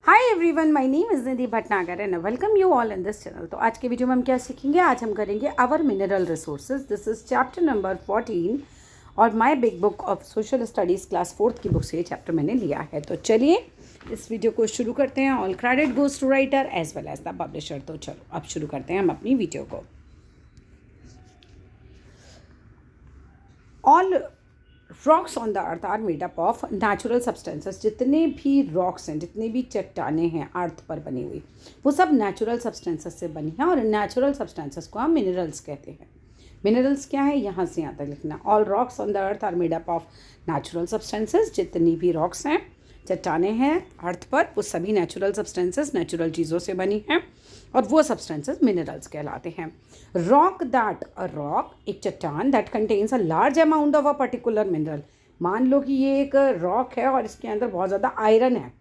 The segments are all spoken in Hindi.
Hi everyone, my name is Nidhi Bhatnagar and welcome you all in this channel. तो आज के वीडियो में हम क्या सीखेंगे? आज हम करेंगे our mineral resources. This is chapter number 14 और my big book of social studies class 4th की बुक से ये चैप्टर मैंने लिया है। तो चलिए इस वीडियो को शुरू करते हैं। All credit goes to writer as well as the publisher. तो चलो अब शुरू करते हैं हम अपनी वीडियो को। All rocks on the earth are made up of natural substances. जितने भी रॉक्स हैं, जितनी भी चट्टानें हैं अर्थ पर बनी हुई, वो सब नेचुरल सब्सटेंसेस से बनी हैं और नेचुरल सब्सटेंसेस को हम मिनरल्स कहते हैं। मिनरल्स क्या है, यहाँ से यहाँ तक लिखना। All rocks on the earth are made up of natural substances. जितनी भी रॉक्स हैं, चट्टानें हैं अर्थ पर, वो सभी नेचुरल सब्सटेंसेस, नेचुरल चीज़ों से बनी हैं और वो सब्सटेंसेस मिनरल्स कहलाते हैं। रॉक दैट, अ रॉक, एक चट्टान, that contains a large amount of a particular mineral. मान लो कि ये एक रॉक है और इसके अंदर बहुत ज़्यादा आयरन है,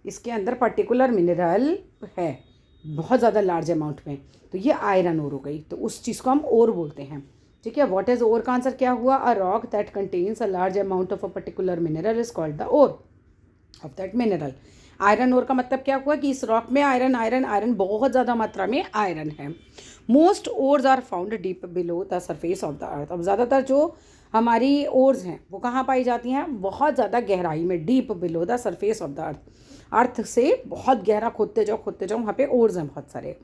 इसके अंदर पर्टिकुलर मिनरल है बहुत ज़्यादा लार्ज अमाउंट में, तो ये आयरन ओर हो गई, तो उस चीज़ को हम ओर बोलते हैं। ठीक है, व्हाट इज ओर का आंसर क्या हुआ? A rock that contains a large amount of a particular mineral is called the ore of that mineral. Iron ore का मतलब क्या हुआ कि इस रॉक में आयरन आयरन आयरन बहुत ज़्यादा मात्रा में आयरन है। Most ores are found deep below the surface of the earth. अब ज़्यादातर जो हमारी ओर्स हैं वो कहाँ पाई जाती हैं? बहुत ज़्यादा गहराई में, deep below the surface of the earth. Earth से बहुत गहरा खोदते जाओ वहाँ पे ओर्स हैं बहुत सारे।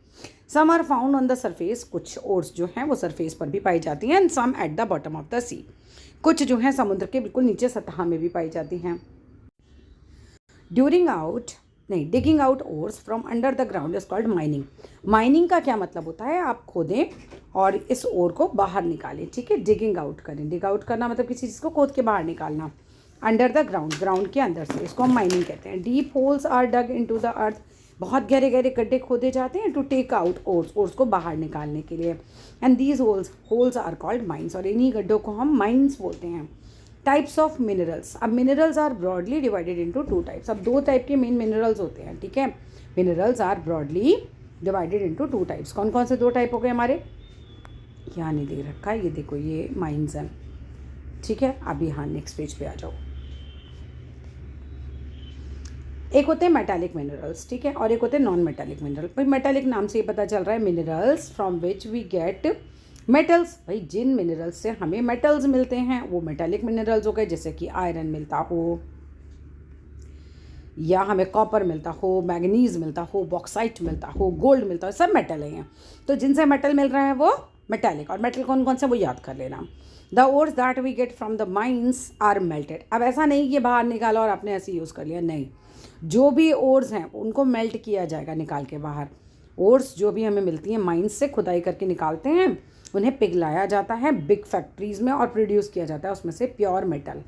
Some are found on the surface, कुछ ओर्स जो हैं वो सरफेस पर भी पाई जाती हैं। And some at the bottom of the sea, कुछ जो हैं समुद्र के बिल्कुल नीचे सतह में भी पाई जाती हैं। Digging out ores from under the ground is called mining. Mining का क्या मतलब होता है? आप खोदें और इस ओर को बाहर निकालें। ठीक है, डिगिंग आउट करें। डिग आउट करना मतलब किसी चीज़ को खोद के बाहर निकालना। अंडर द ग्राउंड, ग्राउंड के अंदर से, इसको हम माइनिंग कहते हैं। Deep holes are dug into the earth, बहुत गहरे गहरे गड्ढे खोदे जाते हैं to take out ores, ores को बाहर निकालने के लिए। And these holes are called mines, और इन्हीं गड्ढों को हम माइंस बोलते हैं। Types of minerals. अब minerals are broadly divided into two types. अब दो टाइप के मेन मिनरल्स होते हैं। ठीक है, minerals are broadly divided into two types. कौन कौन से दो टाइप हो गए हमारे? यहाँ नहीं दे रखा है, ये देखो, ये माइंस हैं। ठीक है, अब यहाँ नेक्स्ट पेज पे आ जाओ। एक होते हैं मेटालिक मिनरल्स, ठीक है, और एक होते हैं नॉन मेटालिक मिनरल। भाई मेटालिक नाम से ये पता चल रहा है minerals from which we get metals. भाई जिन मिनरल्स से हमें मेटल्स मिलते हैं वो मेटालिक मिनरल्स हो गए, जैसे कि आयरन मिलता हो या हमें कॉपर मिलता हो, मैग्नीज मिलता हो, बॉक्साइट मिलता हो, गोल्ड मिलता हो, सब मेटल हैं। तो जिनसे मेटल मिल रहा है वो मेटालिक। और मेटल कौन कौन से वो याद कर लेना। The ores that we get from the mines are melted. अब ऐसा नहीं कि बाहर निकाला और आपने ऐसे यूज़ कर लिया, नहीं, जो भी ओर्स हैं उनको मेल्ट किया जाएगा निकाल के बाहर। ओर्स जो भी हमें मिलती हैं माइंस से खुदाई करके निकालते हैं, उन्हें पिघलाया जाता है बिग फैक्ट्रीज़ में और प्रोड्यूस किया जाता है उसमें से pure metal.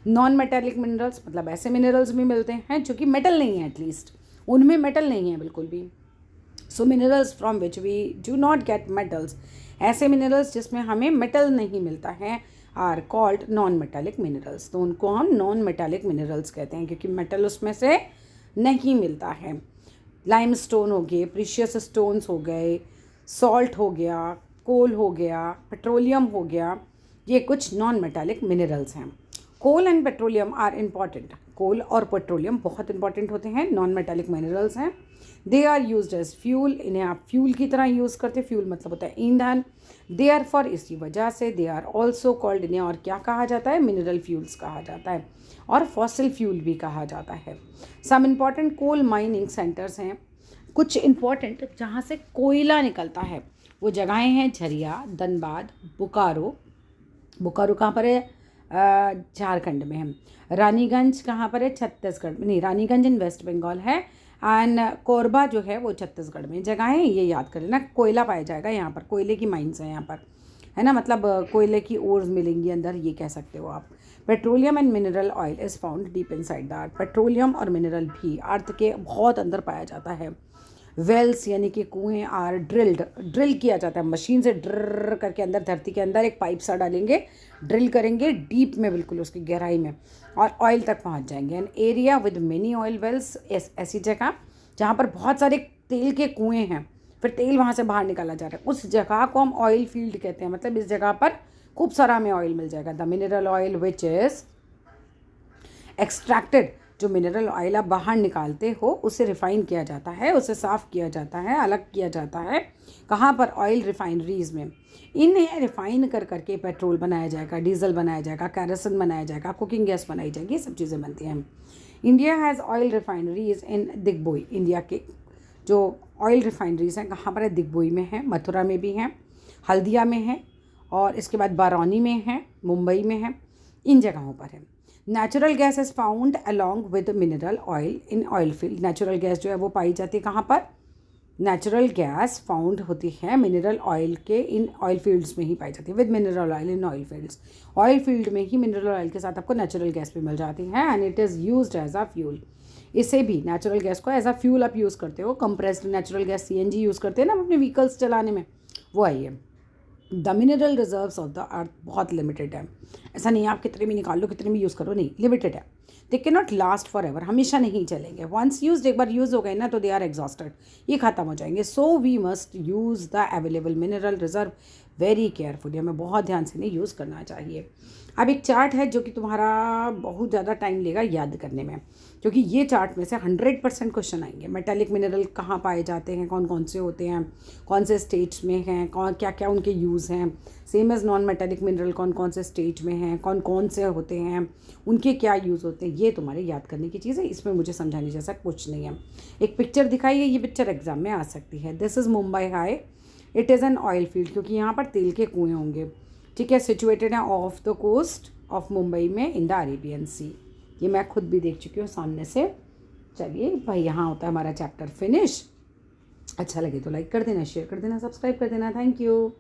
Non metallic minerals मतलब ऐसे मिनरल्स भी मिलते हैं जो कि मेटल नहीं है, एटलीस्ट उनमें मेटल नहीं है बिल्कुल भी। So minerals from which we do not get metals, ऐसे मिनरल्स जिसमें हमें मेटल नहीं मिलता है, are called non metallic minerals. तो उनको हम नॉन मेटालिक मिनरल्स कहते हैं क्योंकि मेटल उसमें से नहीं मिलता है। लाइमस्टोन हो गए, प्रीशियस स्टोन्स हो गए, सॉल्ट हो गया, कोल हो गया, पेट्रोलियम हो गया, ये कुछ नॉन मेटालिक मिनरल्स हैं। कोल एंड पेट्रोलियम आर इम्पॉर्टेंट। कोल और पेट्रोलियम बहुत इंपॉर्टेंट होते हैं, नॉन मेटालिक मिनरल्स हैं। They are used as fuel, इन्हें आप फ्यूल की तरह यूज़ करते हैं। फ्यूल मतलब होता है ईंधन। दे आर फॉर, इसी वजह से दे आर ऑल्सो कॉल्ड, इन्हें और क्या कहा जाता है? मिनरल फ्यूल्स कहा जाता है और फॉसिल फ्यूल भी कहा जाता है। Some important coal mining centres हैं, कुछ इम्पॉर्टेंट जहाँ से कोयला निकलता है वो जगहें हैं झरिया, धनबाद, बोकारो। बोकारो कहाँ पर है? झारखंड में है। रानीगंज कहाँ पर है? छत्तीसगढ़ में, नहीं, रानीगंज इन वेस्ट बंगाल है। एंड कोरबा जो है वो छत्तीसगढ़ में। जगहें ये याद कर लेना, कोयला पाया जाएगा यहाँ पर, कोयले की माइंस हैं यहाँ पर, है ना, मतलब कोयले की ओर्स मिलेंगी अंदर, ये कह सकते हो आप। Petroleum and mineral oil is found deep inside the earth. Petroleum और मिनरल भी अर्थ के बहुत अंदर पाया जाता है। वेल्स यानी कि कुएँ आर ड्रिल किया जाता है, मशीन से ड्र करके अंदर धरती के अंदर एक पाइप सा डालेंगे, ड्रिल करेंगे डीप में, बिल्कुल उसकी गहराई में, और ऑयल तक पहुंच जाएंगे। An area with many oil wells, ऐसी जगह जहाँ पर बहुत सारे तेल के कुएँ हैं, फिर तेल वहाँ से बाहर निकाला जा रहा है, उस जगह को हम ऑयल फील्ड कहते हैं। मतलब इस जगह पर खूब सारा हमें ऑयल मिल जाएगा। The mineral oil which is extracted जो मिनरल ऑयल आप बाहर निकालते हो उसे रिफ़ाइन किया जाता है, उसे साफ़ किया जाता है, अलग किया जाता है। कहाँ पर? ऑयल रिफाइनरीज़ में। इन्हें रिफ़ाइन कर करके पेट्रोल बनाया जाएगा, डीजल बनाया जाएगा, कैरोसिन बनाया जाएगा, कुकिंग गैस बनाई जाएगी, ये सब चीज़ें बनती हैं। India has oil refineries in Digboi. India के जो ऑयल रिफाइनरीज़ हैं कहाँ पर है? दिग्बोई में है, मथुरा में भी हैं, हल्दिया में है, और इसके बाद बारौनी में है, मुंबई में है, इन जगहों पर है। Natural gas is found along with mineral oil in oil field. Natural gas जो है वो पाई जाती है कहाँ पर? नेचुरल गैस फाउंड होती है मिनरल ऑयल के इन ऑयल फील्ड्स में ही पाई जाती है, with mineral oil in oil fields. Oil field में ही मिनरल ऑयल के साथ आपको नेचुरल गैस भी मिल जाती है, and it is used as a fuel. इसे भी नेचुरल गैस को एज अ फ्यूल आप यूज़ करते हो। Compressed natural gas CNG use करते हैं ना अपने व्हीकल्स चलाने में, वो आई है। The mineral reserves of the earth बहुत लिमिटेड है। ऐसा नहीं है आप कितने भी निकाल लो, कितने भी यूज़ करो, नहीं, लिमिटेड है। They can not last for ever, हमेशा नहीं चलेंगे। वंस यूज, एक बार यूज़ हो गए ना तो दे आर एग्जॉस्टेड, ये ख़त्म हो जाएंगे। So we must use the available mineral reserve very carefully, हमें बहुत ध्यान से नहीं यूज़ करना चाहिए। अब एक चार्ट है जो कि तुम्हारा बहुत ज़्यादा टाइम लेगा याद करने में, क्योंकि ये चार्ट में से 100% क्वेश्चन आएंगे। मेटालिक मिनरल कहाँ पाए जाते हैं, कौन कौन से होते हैं, कौन से स्टेट्स में हैं, कौन क्या क्या उनके यूज़ हैं, same as non metallic mineral कौन कौन से स्टेट में हैं, कौन कौन से होते हैं, उनके क्या यूज़ होते हैं, ये तुम्हारे याद करने की चीज़ है। इसमें मुझे समझाने जैसा कुछ नहीं है। एक पिक्चर दिखाई है, ये पिक्चर एग्जाम में आ सकती है। This is Mumbai high, it is an oil field, क्योंकि यहाँ पर तेल के कुएँ होंगे, ठीक है। सिचुएटेड है off the coast of Mumbai में इन द अरेबियन सी। ये मैं खुद भी देख चुकी हूँ सामने से। चलिए भाई, यहाँ होता है हमारा चैप्टर फिनिश। अच्छा लगे तो लाइक कर देना, शेयर कर देना, सब्सक्राइब कर देना। Thank you.